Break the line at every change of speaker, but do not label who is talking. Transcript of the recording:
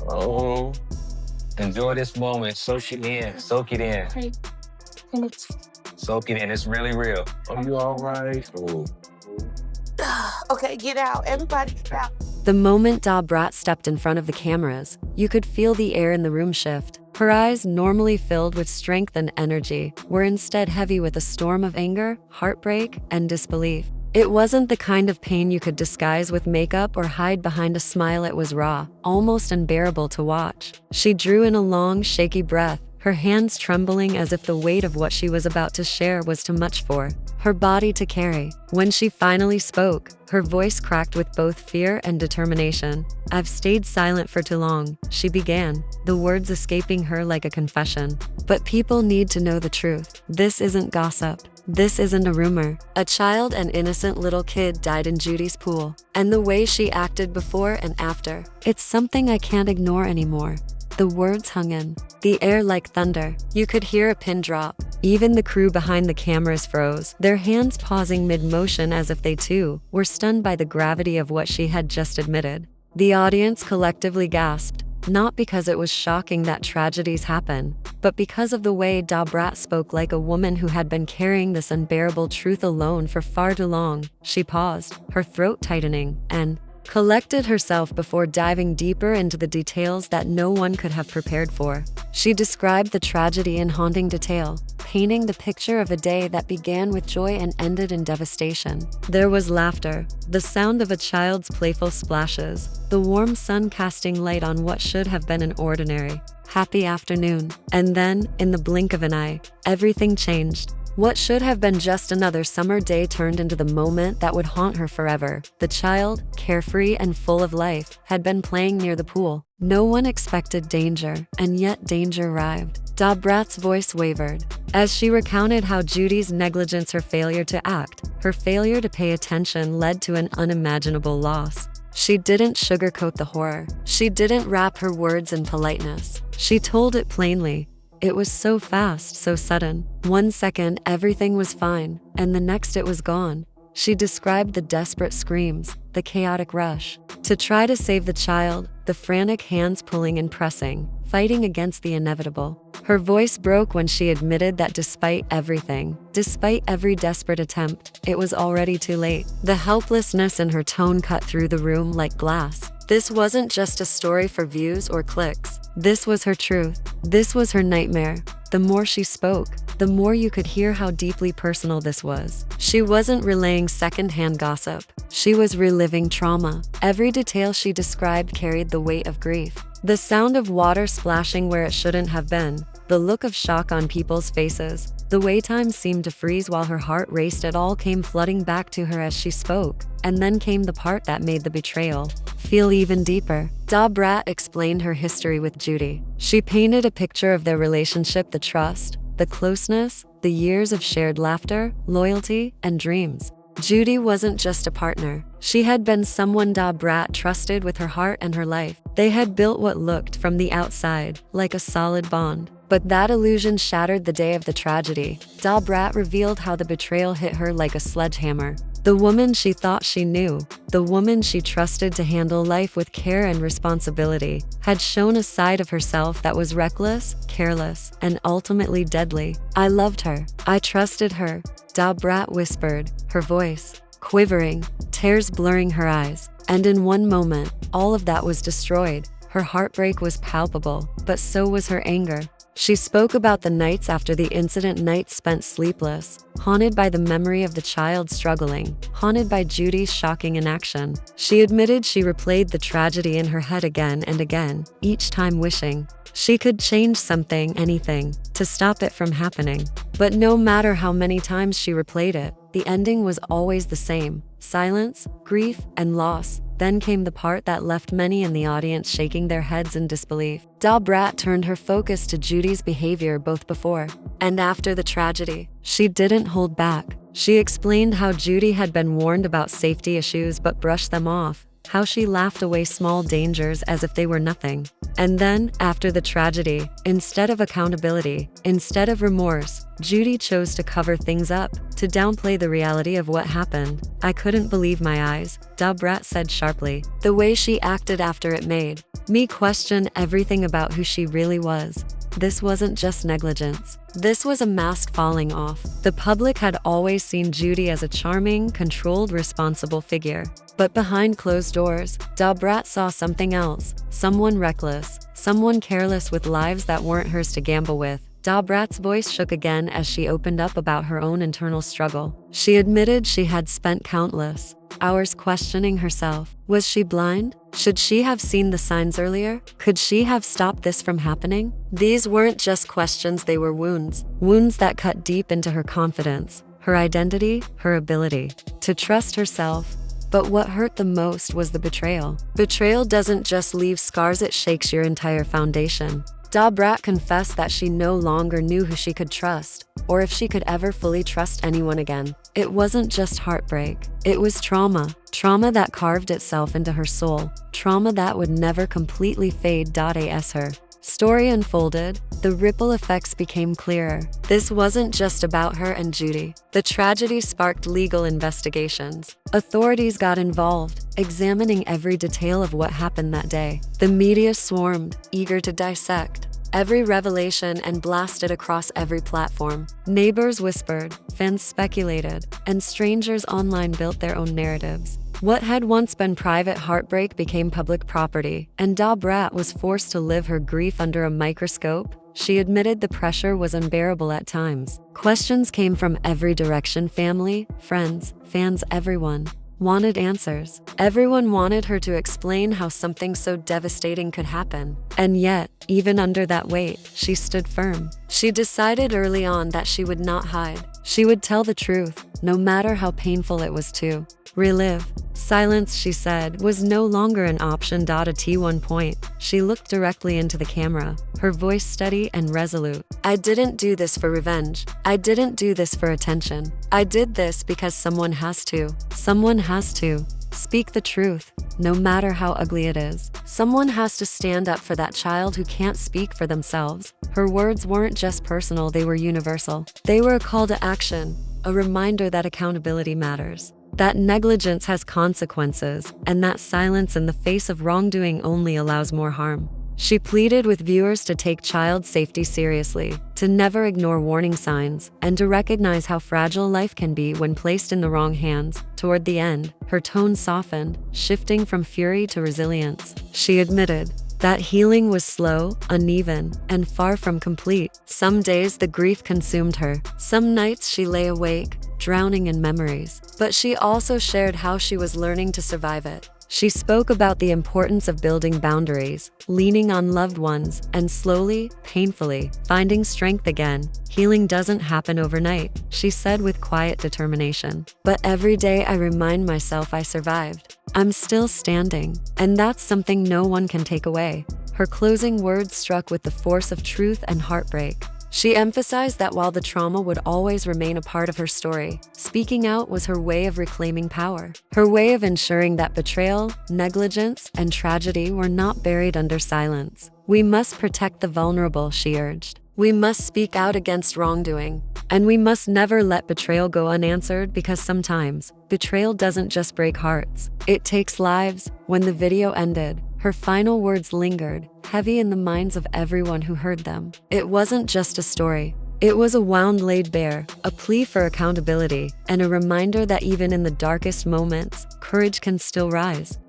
Oh, enjoy this moment. Soak it in. Soak it in. Soak it in. It's really real. Are you all right? Ooh.
Okay, get out. Everybody get out.
The moment Brat stepped in front of the cameras, you could feel the air in the room shift. Her eyes, normally filled with strength and energy, were instead heavy with a storm of anger, heartbreak, and disbelief. It wasn't the kind of pain you could disguise with makeup or hide behind a smile. It was raw, almost unbearable to watch. She drew in a long, shaky breath, her hands trembling as if the weight of what she was about to share was too much for her body to carry. When she finally spoke, her voice cracked with both fear and determination. "I've stayed silent for too long," she began, the words escaping her like a confession. "But people need to know the truth. This isn't gossip. This isn't a rumor. A child, an innocent little kid, died in Judy's pool. And the way she acted before and after, it's something I can't ignore anymore." The words hung in the air like thunder. You could hear a pin drop. Even the crew behind the cameras froze, their hands pausing mid-motion as if they too were stunned by the gravity of what she had just admitted. The audience collectively gasped, not because it was shocking that tragedies happen, but because of the way Brat spoke, like a woman who had been carrying this unbearable truth alone for far too long. She paused, her throat tightening, and collected herself before diving deeper into the details that no one could have prepared for. She described the tragedy in haunting detail, painting the picture of a day that began with joy and ended in devastation. There was laughter, the sound of a child's playful splashes, the warm sun casting light on what should have been an ordinary, happy afternoon. And then, in the blink of an eye, everything changed. What should have been just another summer day turned into the moment that would haunt her forever. The child, carefree and full of life, had been playing near the pool. No one expected danger, and yet danger arrived. Brat's voice wavered as she recounted how Judy's negligence, her failure to act, her failure to pay attention led to an unimaginable loss. She didn't sugarcoat the horror. She didn't wrap her words in politeness. She told it plainly. It was so fast, so sudden. 1 second, everything was fine, and the next it was gone. She described the desperate screams, the chaotic rush to try to save the child, the frantic hands pulling and pressing, fighting against the inevitable. Her voice broke when she admitted that despite everything, despite every desperate attempt, it was already too late. The helplessness in her tone cut through the room like glass. This wasn't just a story for views or clicks. This was her truth. This was her nightmare. The more she spoke, the more you could hear how deeply personal this was. She wasn't relaying secondhand gossip. She was reliving trauma. Every detail she described carried the weight of grief. The sound of water splashing where it shouldn't have been, the look of shock on people's faces, the way time seemed to freeze while her heart raced, it all came flooding back to her as she spoke. And then came the part that made the betrayal feel even deeper. Brat explained her history with Judy. She painted a picture of their relationship, the trust, the closeness, the years of shared laughter, loyalty, and dreams. Judy wasn't just a partner. She had been someone Brat trusted with her heart and her life. They had built what looked, from the outside, like a solid bond. But that illusion shattered the day of the tragedy. Brat revealed how the betrayal hit her like a sledgehammer. The woman she thought she knew, the woman she trusted to handle life with care and responsibility, had shown a side of herself that was reckless, careless, and ultimately deadly. "I loved her. I trusted her," Brat whispered, her voice quivering, tears blurring her eyes. And in one moment, all of that was destroyed. Her heartbreak was palpable, but so was her anger. She spoke about the nights after the incident, nights spent sleepless, haunted by the memory of the child struggling, haunted by Judy's shocking inaction. She admitted she replayed the tragedy in her head again and again, each time wishing she could change something, anything, to stop it from happening. But no matter how many times she replayed it, the ending was always the same: silence, grief, and loss. Then came the part that left many in the audience shaking their heads in disbelief. Brat turned her focus to Judy's behavior both before and after the tragedy. She didn't hold back. She explained how Judy had been warned about safety issues but brushed them off, how she laughed away small dangers as if they were nothing. And then, after the tragedy, instead of accountability, instead of remorse, Judy chose to cover things up, to downplay the reality of what happened. "I couldn't believe my eyes," Brat said sharply. "The way she acted after it made me question everything about who she really was." This wasn't just negligence. This was a mask falling off. The public had always seen Judy as a charming, controlled, responsible figure. But behind closed doors, Brat saw something else. Someone reckless. Someone careless with lives that weren't hers to gamble with. Brat's voice shook again as she opened up about her own internal struggle. She admitted she had spent countless hours questioning herself. Was she blind? Should she have seen the signs earlier? Could she have stopped this from happening? These weren't just questions, they were wounds. Wounds that cut deep into her confidence, her identity, her ability to trust herself. But what hurt the most was the betrayal. Betrayal doesn't just leave scars, it shakes your entire foundation. Brat confessed that she no longer knew who she could trust, or if she could ever fully trust anyone again. It wasn't just heartbreak. It was trauma. Trauma that carved itself into her soul. Trauma that would never completely fade. As her story unfolded, the ripple effects became clearer. This wasn't just about her and Judy. The tragedy sparked legal investigations. Authorities got involved, examining every detail of what happened that day. The media swarmed, eager to dissect every revelation and blast it across every platform. Neighbors whispered, fans speculated, and strangers online built their own narratives. What had once been private heartbreak became public property, and Brat was forced to live her grief under a microscope. She admitted the pressure was unbearable at times. Questions came from every direction: family, friends, fans, everyone wanted answers. Everyone wanted her to explain how something so devastating could happen. And yet, even under that weight, she stood firm. She decided early on that she would not hide. She would tell the truth, no matter how painful it was to relive. Silence, she said, was no longer an option. At one point, she looked directly into the camera, her voice steady and resolute. "I didn't do this for revenge. I didn't do this for attention. I did this because someone has to. Someone has to speak the truth, no matter how ugly it is. Someone has to stand up for that child who can't speak for themselves." Her words weren't just personal, they were universal. They were a call to action, a reminder that accountability matters, that negligence has consequences, and that silence in the face of wrongdoing only allows more harm. She pleaded with viewers to take child safety seriously, to never ignore warning signs, and to recognize how fragile life can be when placed in the wrong hands. Toward the end, her tone softened, shifting from fury to resilience. She admitted that healing was slow, uneven, and far from complete. Some days the grief consumed her. Some nights she lay awake, drowning in memories. But she also shared how she was learning to survive it. She spoke about the importance of building boundaries, leaning on loved ones, and slowly, painfully, finding strength again. "Healing doesn't happen overnight," she said with quiet determination. "But every day I remind myself I survived. I'm still standing, and that's something no one can take away." Her closing words struck with the force of truth and heartbreak. She emphasized that while the trauma would always remain a part of her story, speaking out was her way of reclaiming power, her way of ensuring that betrayal, negligence, and tragedy were not buried under silence. "We must protect the vulnerable," she urged. "We must speak out against wrongdoing. And we must never let betrayal go unanswered, because sometimes betrayal doesn't just break hearts, it takes lives." When the video ended, her final words lingered, heavy in the minds of everyone who heard them. It wasn't just a story. It was a wound laid bare, a plea for accountability, and a reminder that even in the darkest moments, courage can still rise.